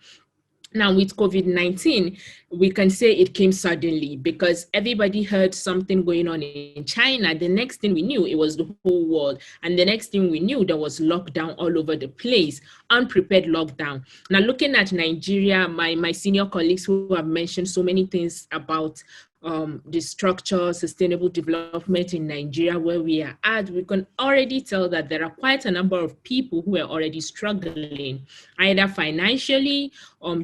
Now with COVID-19, we can say it came suddenly because everybody heard something going on in China. The next thing we knew, it was the whole world. And the next thing we knew, there was lockdown all over the place, unprepared lockdown. Now looking at Nigeria, my senior colleagues who have mentioned so many things about the structure, sustainable development in Nigeria, where we are at, we can already tell that there are quite a number of people who are already struggling, either financially,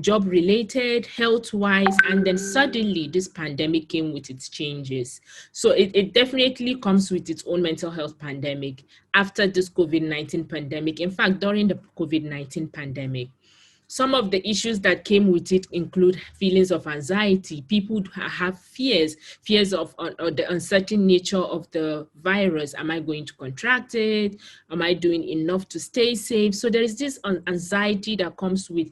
job-related, health-wise, and then suddenly this pandemic came with its changes. So it definitely comes with its own mental health pandemic after this COVID-19 pandemic. In fact, during the COVID-19 pandemic, some of the issues that came with it include feelings of anxiety. People have fears of the uncertain nature of the virus. Am I going to contract it? Am I doing enough to stay safe? So there is this anxiety that comes with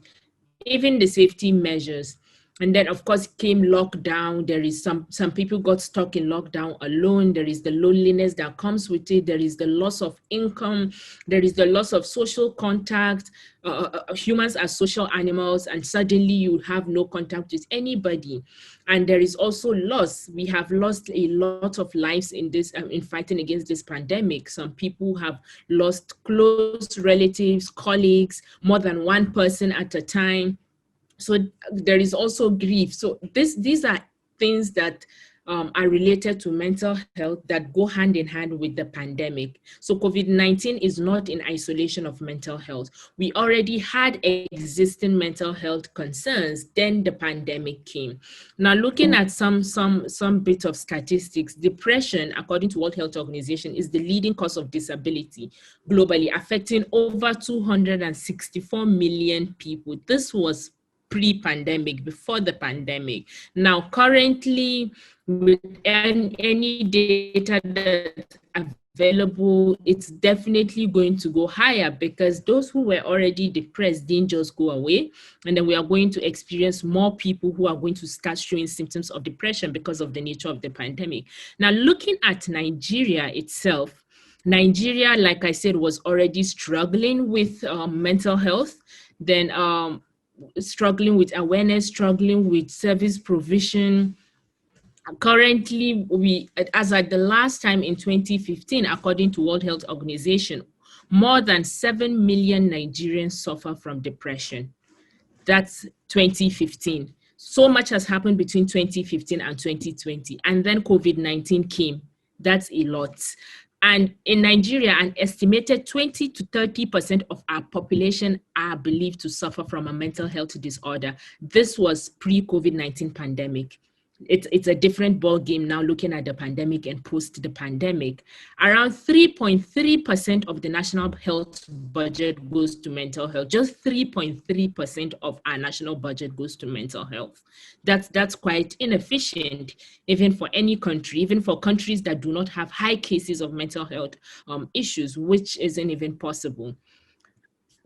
even the safety measures. And then, of course, came lockdown. There is some people got stuck in lockdown alone. There is the loneliness that comes with it. There is the loss of income. There is the loss of social contact. Humans are social animals, and suddenly you have no contact with anybody. And there is also loss. We have lost a lot of lives in this, in fighting against this pandemic. Some people have lost close relatives, colleagues, more than one person at a time. So there is also grief. So these are things that are related to mental health that go hand in hand with the pandemic. So COVID-19 is not in isolation of mental health. We already had existing mental health concerns, then the pandemic came. Now, looking at some bit of statistics, depression, according to World Health Organization, is the leading cause of disability globally, affecting over 264 million people. This was pre-pandemic, before the pandemic. Now, currently, with any data that's available, it's definitely going to go higher, because those who were already depressed didn't just go away. And then we are going to experience more people who are going to start showing symptoms of depression because of the nature of the pandemic. Now, looking at Nigeria itself, Nigeria, like I said, was already struggling with mental health, then struggling with awareness, struggling with service provision. Currently, as at the last time in 2015, according to World Health Organization, more than 7 million Nigerians suffer from depression. That's 2015. So much has happened between 2015 and 2020. And then COVID-19 came. That's a lot. And in Nigeria, an estimated 20 to 30% of our population are believed to suffer from a mental health disorder. This was pre-COVID-19 pandemic. It's a different ball game now, looking at the pandemic and post the pandemic. Around 3.3% of the national health budget goes to mental health. Just 3.3% of our national budget goes to mental health. That's quite inefficient, even for any country, even for countries that do not have high cases of mental health issues, which isn't even possible.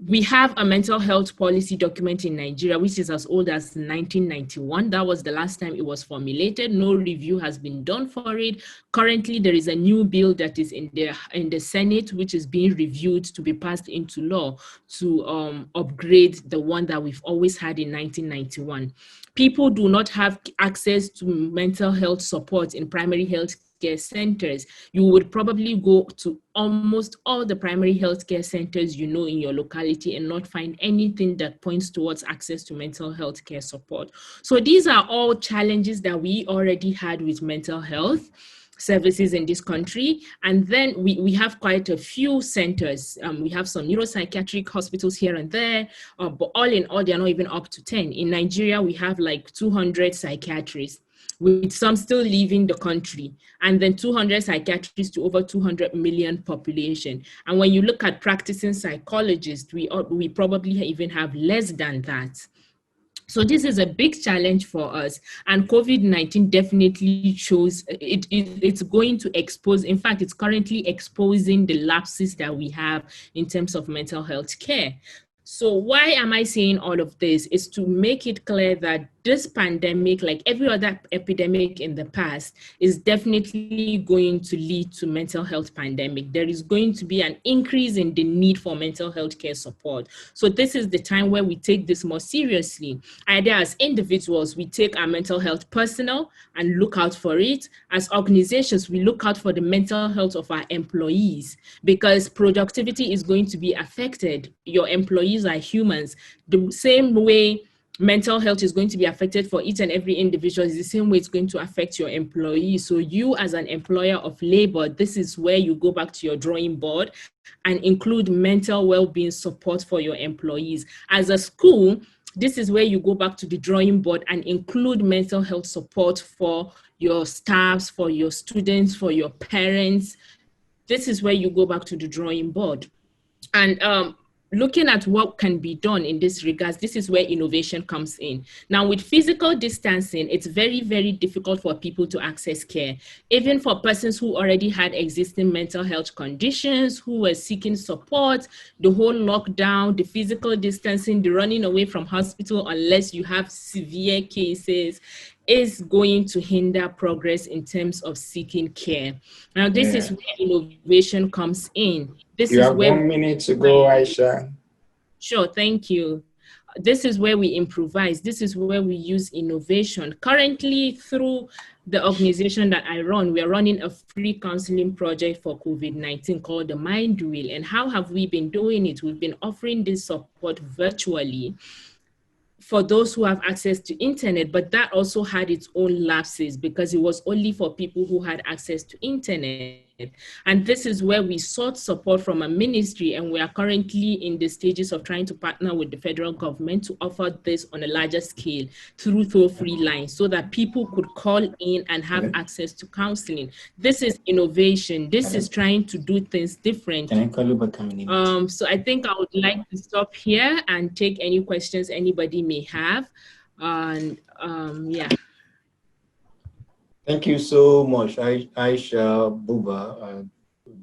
We have a mental health policy document in Nigeria, which is as old as 1991. That was the last time it was formulated. No review has been done for it. Currently, there is a new bill that is in the Senate, which is being reviewed to be passed into law to upgrade the one that we've always had in 1991. People do not have access to mental health support in primary health care centers. You would probably go to almost all the primary health care centers you know in your locality and not find anything that points towards access to mental health care support. So these are all challenges that we already had with mental health services in this country. And then we have quite a few centers. We have some neuropsychiatric hospitals here and there, but all in all, they're not even up to 10. In Nigeria, we have like 200 psychiatrists, with some still leaving the country, and then 200 psychiatrists to over 200 million population. And when you look at practicing psychologists, we probably even have less than that. So this is a big challenge for us, and COVID-19 definitely shows it's going to expose, in fact, it's currently exposing the lapses that we have in terms of mental health care. So why am I saying all of this? Is to make it clear that this pandemic, like every other epidemic in the past, is definitely going to lead to mental health pandemic. There is going to be an increase in the need for mental health care support. So this is the time where we take this more seriously. Either as individuals, we take our mental health personal and look out for it. As organizations, we look out for the mental health of our employees, because productivity is going to be affected. Your employees are humans. The same way mental health is going to be affected for each and every individual is the same way it's going to affect your employees. So you, as an employer of labor, this is where you go back to your drawing board and include mental well-being support for your employees. As a school, this is where you go back to the drawing board and include mental health support for your staffs, for your students, for your parents. This is where you go back to the drawing board. And looking at what can be done in this regards, this is where innovation comes in. Now, with physical distancing, it's very, very difficult for people to access care. Even for persons who already had existing mental health conditions, who were seeking support, the whole lockdown, the physical distancing, the running away from hospital unless you have severe cases, is going to hinder progress in terms of seeking care. Now, this is where innovation comes in. This you is have where 1 minute to go, Aisha. Sure, thank you. This is where we improvise. This is where we use innovation. Currently, through the organization that I run, we are running a free counseling project for COVID-19 called the Mind Wheel. And how have we been doing it? We've been offering this support virtually. for those who have access to internet, but that also had its own lapses because it was only for people who had access to internet. And this is where we sought support from a ministry, and we are currently in the stages of trying to partner with the federal government to offer this on a larger scale through toll-free lines so that people could call in and have access to counseling. This is innovation. This is trying to do things differently. So I think I would like to stop here and take any questions anybody may have. And yeah. Thank you so much, Aisha Buba.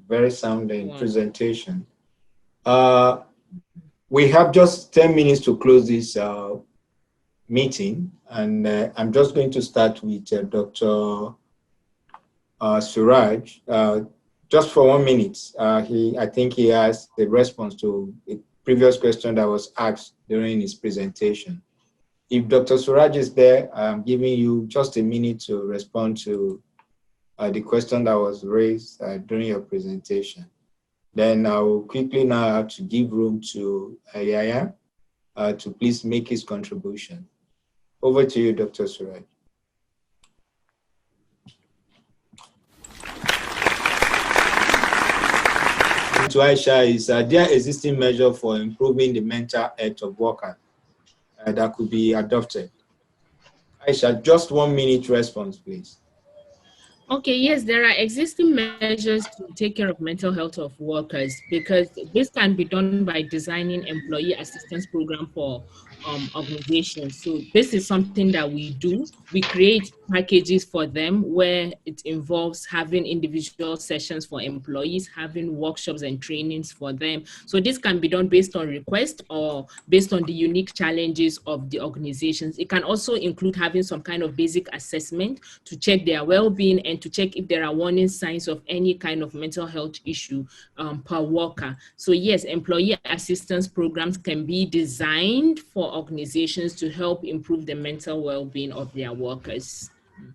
Very sounding presentation. We have just 10 minutes to close this meeting, and I'm just going to start with Dr. Suraj. Just for 1 minute, I think he has the response to a previous question that was asked during his presentation. If Dr. Suraj is there, I'm giving you just a minute to respond to the question that was raised during your presentation. Then I will quickly now have to give room to Yaya to please make his contribution. Over to you, Dr. Suraj. To Aisha, is there existing measure for improving the mental health of workers that could be adopted? Aisha, just 1 minute response, please. Okay, yes, there are existing measures to take care of mental health of workers, because this can be done by designing employee assistance program for organizations. So this is something that we do. We create packages for them where it involves having individual sessions for employees, having workshops and trainings for them. So this can be done based on request or based on the unique challenges of the organizations. It can also include having some kind of basic assessment to check their well-being and to check if there are warning signs of any kind of mental health issue per worker. So yes, employee assistance programs can be designed for organizations to help improve the mental well-being of their workers.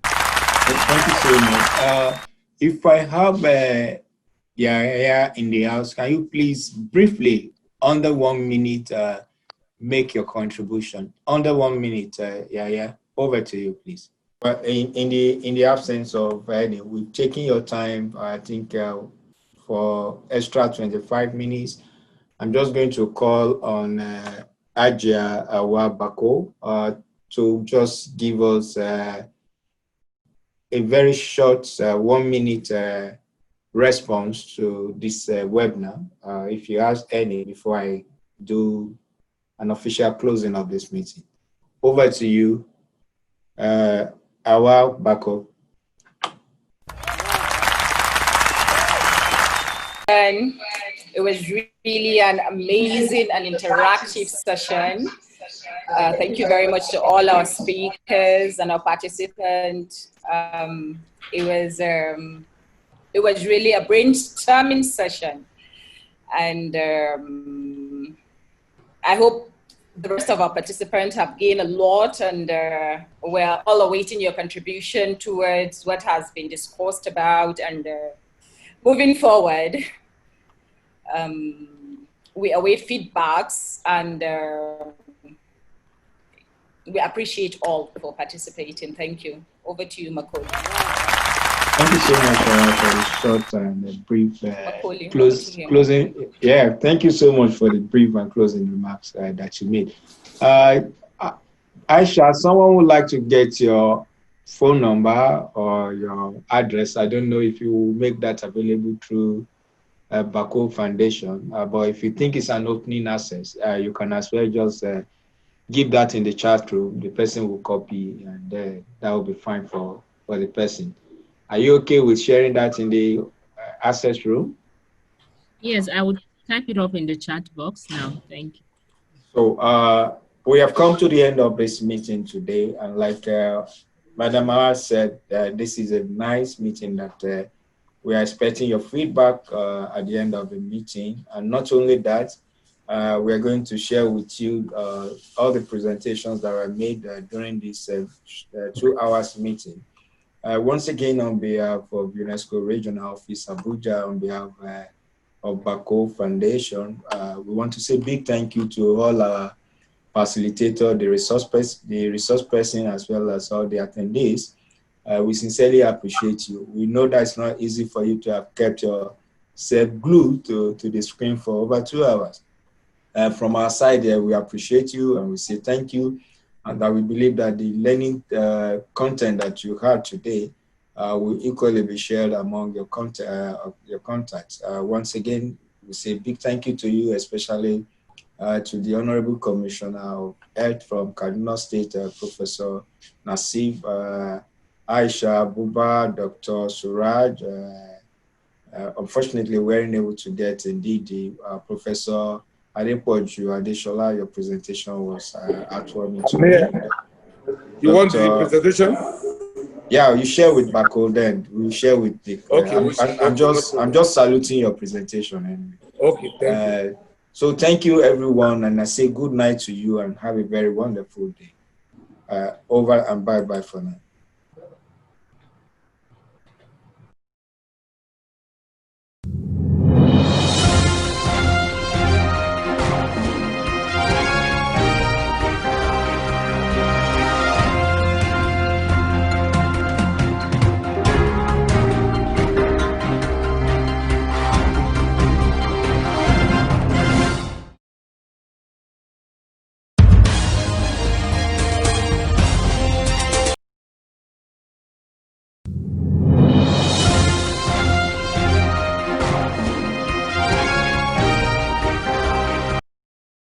Thank you so much. If I have Yaya in the house, can you please briefly, under 1 minute, make your contribution? Under 1 minute, Yaya, over to you, please. But in the absence of any, we've taken your time, I think, for extra 25 minutes. I'm just going to call on Ajia Awabako to just give us a very short 1 minute response to this webinar, if you have any, before I do an official closing of this meeting. Over to you, Awabako. And it was really an amazing and interactive session. Thank you very much to all our speakers and our participants. It was really a brainstorming session, and I hope the rest of our participants have gained a lot, and we're all awaiting your contribution towards what has been discussed about, and moving forward. We await feedbacks, and we appreciate all for participating. Thank you. Over to you, Makoli. Thank you so much for the short and brief closing. Yeah, thank you so much for the brief and closing remarks that you made. Aisha, someone would like to get your phone number or your address. I don't know if you will make that available through Bako Foundation, but if you think it's an opening access, you can as well just give that in the chat room. The person will copy, and that will be fine for the person. Are you okay with sharing that in the access room? Yes, I would type it up in the chat box now. Thank you. So we have come to the end of this meeting today, and like Madam Awa said, this is a nice meeting that we are expecting your feedback at the end of the meeting. And not only that, we are going to share with you all the presentations that were made during this 2 hours meeting. Once again, on behalf of UNESCO Regional Office Abuja, on behalf of Bako Foundation, we want to say big thank you to all our facilitator, the resource person, as well as all the attendees. We sincerely appreciate you. We know that it's not easy for you to have kept yourself glued to the screen for over 2 hours. From our side here, we appreciate you and we say thank you, and that we believe that the learning content that you had today will equally be shared among your contacts. Once again, we say big thank you to you, especially to the Honorable Commissioner of Health from Kaduna State, Professor Nasif, Aisha, Buba, Dr. Suraj. Unfortunately, we weren't able to get indeed the Professor Adepoju Adeshola. Your presentation was heartwarming to me. You want the presentation? Yeah, you share with Bako then. We'll share with the. I'm just saluting your presentation anyway. Okay, thank you. So thank you everyone, and I say good night to you and have a very wonderful day. Over and bye for now.